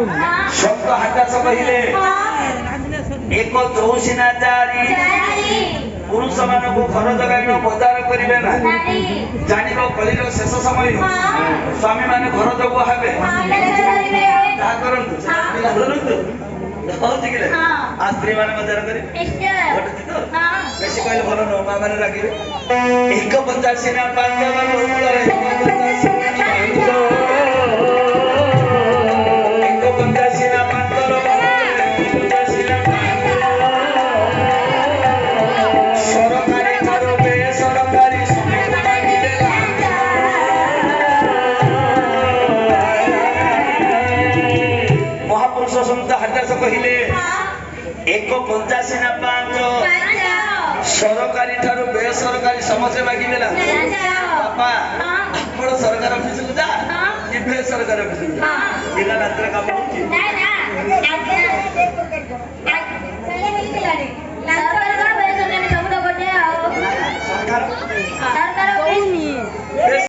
शब्द हटास कहले एक चौसिना चारी पुरुष मान को घर जगह बजार करेंगे ना जान कलिर शेष समय स्वामी मान घर जग हे स्त्री मान बजार करे बेसी कहले भल नुह माँ मैंने लगे 185 ना 5 कहले 185 ना 5 सरकारी ठारू बेसरकारी समस्या मागी देला बापा आपण सरकार ऑफिस को जा कि बेसरकारी ऑफिस को जा इला रात्र काम होची